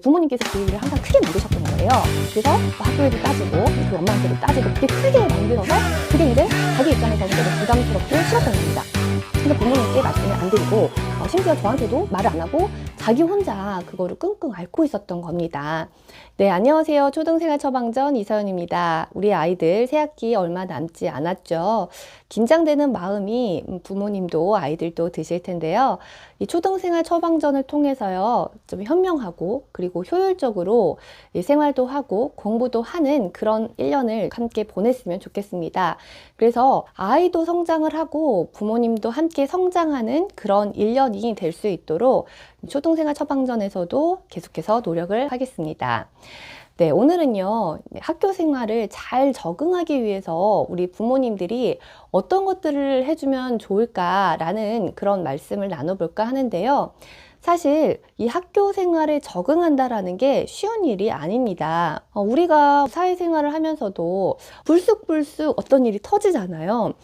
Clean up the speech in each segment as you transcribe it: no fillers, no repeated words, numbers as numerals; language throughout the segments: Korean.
부모님께서 그 일을 항상 크게 만드셨던 거예요. 그래서 학교에도 따지고 그 엄마한테도 따지고 그렇게 크게 만들어서 그게 이제 자기 입장에서는 되게 부담스럽고 싫었던 겁니다. 근데 부모님께 말씀을 안 드리고 심지어 저한테도 말을 안 하고 자기 혼자 그거를 끙끙 앓고 있었던 겁니다. 네, 안녕하세요. 초등생활 처방전 이서연입니다. 우리 아이들 새학기 얼마 남지 않았죠. 긴장되는 마음이 부모님도 아이들도 드실 텐데요. 이 초등생활 처방전을 통해서요, 좀 현명하고 그리고 효율적으로 생활도 하고 공부도 하는 그런 1년을 함께 보냈으면 좋겠습니다. 그래서 아이도 성장을 하고 부모님도 함께 성장하는 그런 1년이 될 수 있도록 초등생활 처방전에서도 계속해서 노력을 하겠습니다. 네, 오늘은요, 학교 생활을 잘 적응하기 위해서 우리 부모님들이 어떤 것들을 해주면 좋을까라는 그런 말씀을 나눠볼까 하는데요. 사실 이 학교 생활에 적응한다라는 게 쉬운 일이 아닙니다. 우리가 사회생활을 하면서도 불쑥불쑥 어떤 일이 터지잖아요.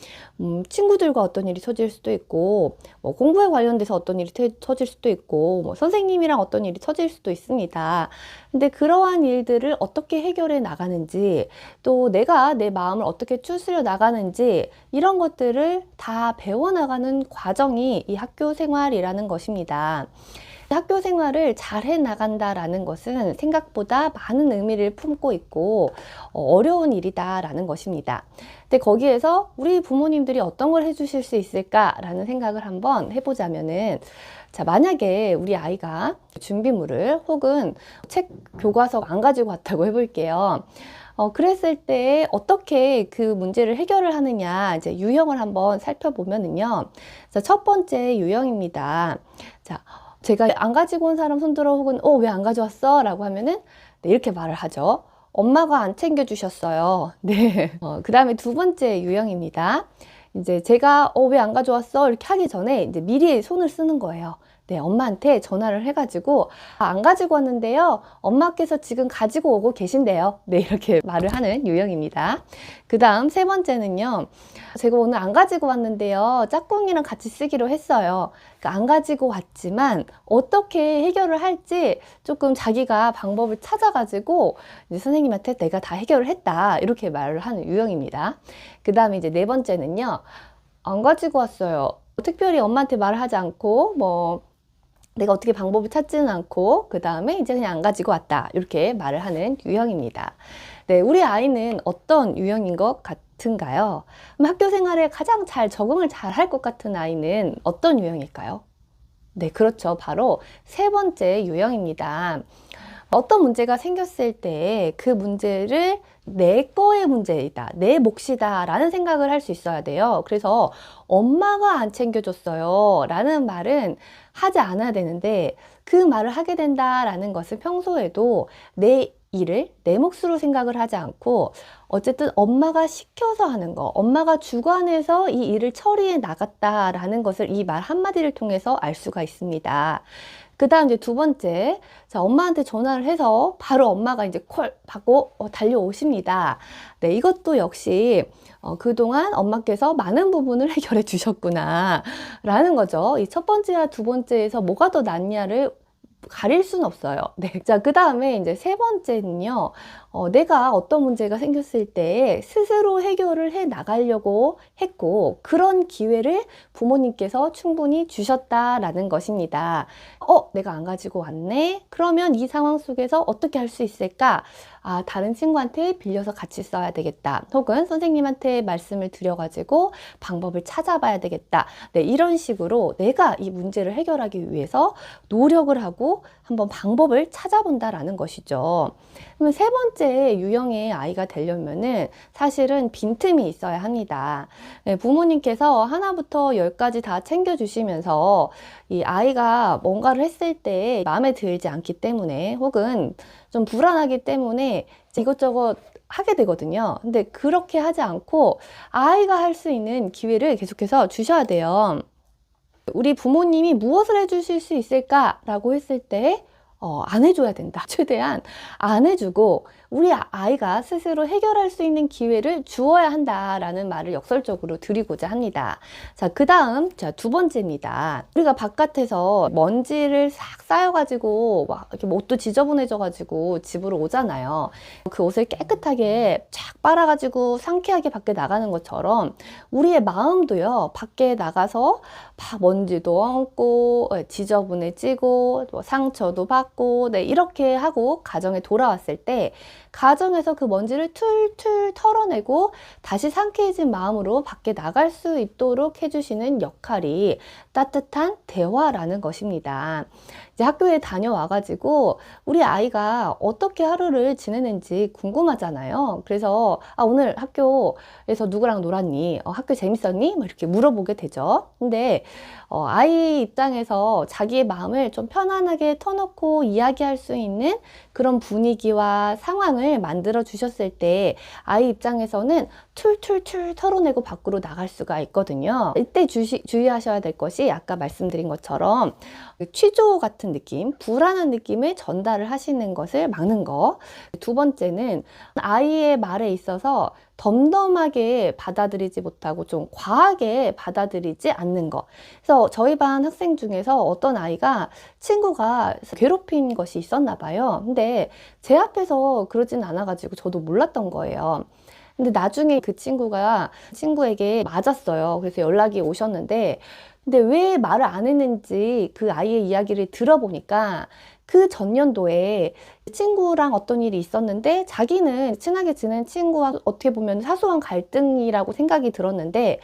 친구들과 어떤 일이 터질 수도 있고, 공부에 관련돼서 어떤 일이 터질 수도 있고, 선생님이랑 어떤 일이 터질 수도 있습니다. 근데 그러한 일들을 어떻게 해결해 나가는지, 또 내가 내 마음을 어떻게 추스려 나가는지, 이런 것들을 다 배워나가는 과정이 이 학교 생활이라는 것입니다. 학교 생활을 잘 해나간다라는 것은 생각보다 많은 의미를 품고 있고 어려운 일이다라는 것입니다. 근데 거기에서 우리 부모님들이 어떤 걸 해주실 수 있을까라는 생각을 한번 해보자면은, 자, 만약에 우리 아이가 준비물을 혹은 책, 교과서 안 가지고 왔다고 해볼게요. 그랬을 때 어떻게 그 문제를 해결을 하느냐, 이제 유형을 한번 살펴보면은요. 자, 첫 번째 유형입니다. 자, 제가 안 가지고 온 사람 손들어 혹은 왜 안 가져왔어? 라고 하면은 네, 이렇게 말을 하죠. 엄마가 안 챙겨주셨어요. 네. 그 다음에 두 번째 유형입니다. 이제 제가 왜 안 가져왔어? 이렇게 하기 전에 이제 미리 손을 쓰는 거예요. 네, 엄마한테 전화를 해가지고 안 가지고 왔는데요. 엄마께서 지금 가지고 오고 계신데요. 네, 이렇게 말을 하는 유형입니다. 그 다음 세 번째는요. 제가 오늘 안 가지고 왔는데요. 짝꿍이랑 같이 쓰기로 했어요. 그러니까 안 가지고 왔지만 어떻게 해결을 할지 조금 자기가 방법을 찾아가지고 이제 선생님한테 내가 다 해결을 했다. 이렇게 말을 하는 유형입니다. 그 다음에 이제 네 번째는요. 안 가지고 왔어요. 특별히 엄마한테 말을 하지 않고 내가 어떻게 방법을 찾지는 않고 그 다음에 이제 그냥 안 가지고 왔다 이렇게 말을 하는 유형입니다. 네, 우리 아이는 어떤 유형인 것 같은가요? 그럼 학교 생활에 가장 잘 적응을 잘 할 것 같은 아이는 어떤 유형일까요? 네, 그렇죠. 바로 세 번째 유형입니다. 어떤 문제가 생겼을 때 그 문제를 내 거의 문제이다, 내 몫이다 라는 생각을 할 수 있어야 돼요. 그래서 엄마가 안 챙겨줬어요 라는 말은 하지 않아야 되는데, 그 말을 하게 된다라는 것은 평소에도 내 일을 내 몫으로 생각을 하지 않고 어쨌든 엄마가 시켜서 하는 거, 엄마가 주관해서 이 일을 처리해 나갔다라는 것을 이 말 한마디를 통해서 알 수가 있습니다. 그 다음 이제 두 번째, 자, 엄마한테 전화를 해서 바로 엄마가 이제 콜 받고 달려오십니다. 네, 이것도 역시 그동안 엄마께서 많은 부분을 해결해 주셨구나 라는 거죠. 이 첫 번째와 두 번째에서 뭐가 더 낫냐를 가릴 수는 없어요. 네. 자, 그 다음에 이제 세 번째는요, 내가 어떤 문제가 생겼을 때 스스로 해결을 해 나가려고 했고, 그런 기회를 부모님께서 충분히 주셨다라는 것입니다. 내가 안 가지고 왔네? 그러면 이 상황 속에서 어떻게 할 수 있을까? 다른 친구한테 빌려서 같이 써야 되겠다. 혹은 선생님한테 말씀을 드려가지고 방법을 찾아봐야 되겠다. 네, 이런 식으로 내가 이 문제를 해결하기 위해서 노력을 하고 한번 방법을 찾아본다라는 것이죠. 그러면 세 번째 유형의 아이가 되려면은 사실은 빈틈이 있어야 합니다. 네, 부모님께서 하나부터 열까지 다 챙겨주시면서 이 아이가 뭔가를 했을 때 마음에 들지 않기 때문에 혹은 좀 불안하기 때문에 이것저것 하게 되거든요. 근데 그렇게 하지 않고 아이가 할 수 있는 기회를 계속해서 주셔야 돼요. 우리 부모님이 무엇을 해주실 수 있을까라고 했을 때 안 해줘야 된다. 최대한 안 해주고 우리 아이가 스스로 해결할 수 있는 기회를 주어야 한다라는 말을 역설적으로 드리고자 합니다. 자, 그 다음, 자, 두 번째입니다. 우리가 바깥에서 먼지를 싹 쌓여가지고 막 이렇게 옷도 지저분해져가지고 집으로 오잖아요. 그 옷을 깨끗하게 쫙 빨아가지고 상쾌하게 밖에 나가는 것처럼 우리의 마음도요, 밖에 나가서 막 먼지도 얹고 지저분해지고 또 상처도 받고 네, 이렇게 하고 가정에 돌아왔을 때 가정에서 그 먼지를 툴툴 털어내고 다시 상쾌해진 마음으로 밖에 나갈 수 있도록 해주시는 역할이 따뜻한 대화라는 것입니다. 이제 학교에 다녀와가지고 우리 아이가 어떻게 하루를 지내는지 궁금하잖아요. 그래서 오늘 학교에서 누구랑 놀았니? 학교 재밌었니? 뭐 이렇게 물어보게 되죠. 근데 아이 입장에서 자기의 마음을 좀 편안하게 터놓고 이야기할 수 있는 그런 분위기와 상황을 만들어 주셨을 때 아이 입장에서는 툴툴툴 털어내고 밖으로 나갈 수가 있거든요. 이때 주의하셔야 될 것이 아까 말씀드린 것처럼 취조 같은 느낌, 불안한 느낌을 전달을 하시는 것을 막는 거. 두 번째는 아이의 말에 있어서 덤덤하게 받아들이지 못하고 좀 과하게 받아들이지 않는 거. 그래서 저희 반 학생 중에서 어떤 아이가 친구가 괴롭힌 것이 있었나 봐요. 근데 제 앞에서 그러진 않아가지고 저도 몰랐던 거예요. 근데 나중에 그 친구에게 맞았어요. 그래서 연락이 오셨는데 근데 왜 말을 안 했는지 그 아이의 이야기를 들어보니까 그 전년도에 친구랑 어떤 일이 있었는데 자기는 친하게 지낸 친구와 어떻게 보면 사소한 갈등이라고 생각이 들었는데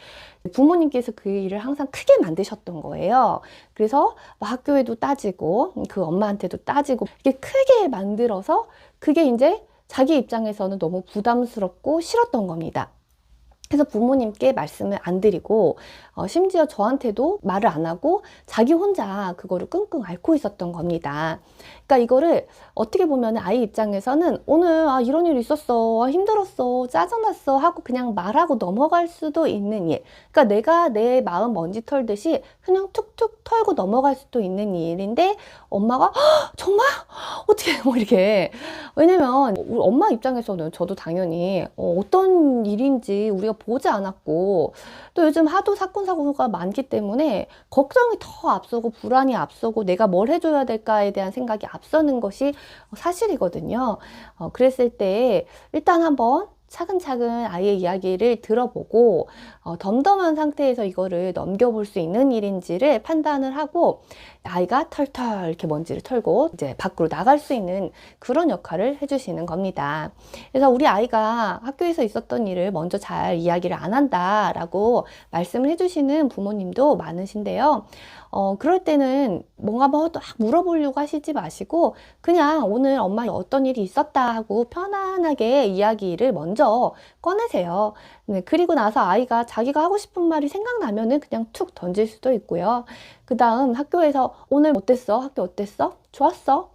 부모님께서 그 일을 항상 크게 만드셨던 거예요. 그래서 뭐 학교에도 따지고 그 엄마한테도 따지고 이게 크게 만들어서 그게 이제 자기 입장에서는 너무 부담스럽고 싫었던 겁니다. 그래서 부모님께 말씀을 안 드리고 심지어 저한테도 말을 안 하고 자기 혼자 그거를 끙끙 앓고 있었던 겁니다. 그러니까 이거를 어떻게 보면 아이 입장에서는 오늘 이런 일이 있었어, 힘들었어, 짜증났어 하고 그냥 말하고 넘어갈 수도 있는 일. 그러니까 내가 내 마음 먼지 털듯이 그냥 툭툭 털고 넘어갈 수도 있는 일인데 엄마가 정말? 어떻게 뭐 이렇게. 왜냐면 우리 엄마 입장에서는 저도 당연히 어떤 일인지 우리가 보지 않았고 또 요즘 하도 사건 사고가 많기 때문에 걱정이 더 앞서고 불안이 앞서고 내가 뭘 해줘야 될까에 대한 생각이 앞서는 것이 사실이거든요. 그랬을 때 일단 한번 차근차근 아이의 이야기를 들어보고 덤덤한 상태에서 이거를 넘겨볼 수 있는 일인지를 판단을 하고 아이가 털털 이렇게 먼지를 털고 이제 밖으로 나갈 수 있는 그런 역할을 해주시는 겁니다. 그래서 우리 아이가 학교에서 있었던 일을 먼저 잘 이야기를 안 한다라고 말씀을 해주시는 부모님도 많으신데요. 그럴 때는 뭔가 뭐 딱 물어보려고 하시지 마시고 그냥 오늘 엄마 어떤 일이 있었다 하고 편안하게 이야기를 먼저 꺼내세요. 네, 그리고 나서 아이가 자기가 하고 싶은 말이 생각나면은 그냥 툭 던질 수도 있고요. 그 다음 학교에서 오늘 어땠어? 학교 어땠어? 좋았어?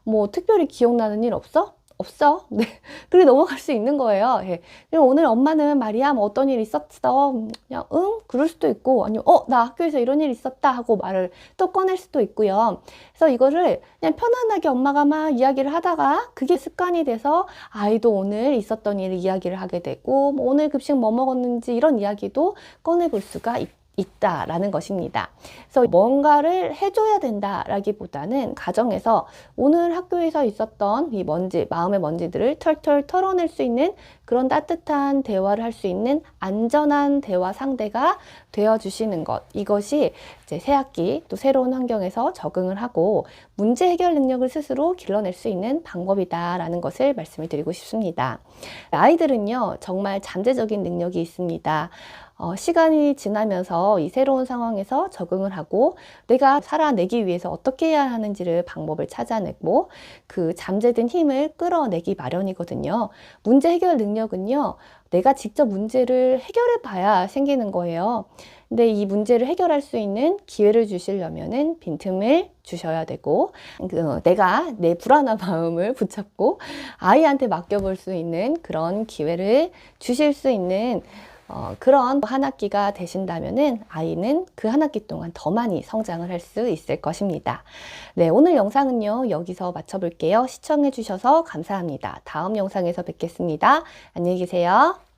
뭐 특별히 기억나는 일 없어? 없어. 네. 그렇게 넘어갈 수 있는 거예요. 예. 그리고 오늘 엄마는 말이야, 뭐 어떤 일 있었어? 그냥, 그럴 수도 있고, 아니면, 나 학교에서 이런 일 있었다 하고 말을 또 꺼낼 수도 있고요. 그래서 이거를 그냥 편안하게 엄마가 막 이야기를 하다가 그게 습관이 돼서 아이도 오늘 있었던 일을 이야기를 하게 되고, 뭐 오늘 급식 뭐 먹었는지 이런 이야기도 꺼내볼 수가 있다라는 것입니다. 그래서 뭔가를 해줘야 된다라기보다는 가정에서 오늘 학교에서 있었던 이 먼지, 마음의 먼지들을 털털 털어낼 수 있는 그런 따뜻한 대화를 할 수 있는 안전한 대화 상대가 되어주시는 것. 이것이 이제 새 학기 또 새로운 환경에서 적응을 하고 문제 해결 능력을 스스로 길러낼 수 있는 방법이다라는 것을 말씀을 드리고 싶습니다. 아이들은요, 정말 잠재적인 능력이 있습니다. 시간이 지나면서 이 새로운 상황에서 적응을 하고 내가 살아내기 위해서 어떻게 해야 하는지를 방법을 찾아내고 그 잠재된 힘을 끌어내기 마련이거든요. 문제 해결 능력은요, 내가 직접 문제를 해결해 봐야 생기는 거예요. 근데 이 문제를 해결할 수 있는 기회를 주시려면은 빈틈을 주셔야 되고 내가 내 불안한 마음을 붙잡고 아이한테 맡겨볼 수 있는 그런 기회를 주실 수 있는 그런 한 학기가 되신다면은 아이는 그 한 학기 동안 더 많이 성장을 할 수 있을 것입니다. 네, 오늘 영상은요, 여기서 마쳐볼게요. 시청해주셔서 감사합니다. 다음 영상에서 뵙겠습니다. 안녕히 계세요.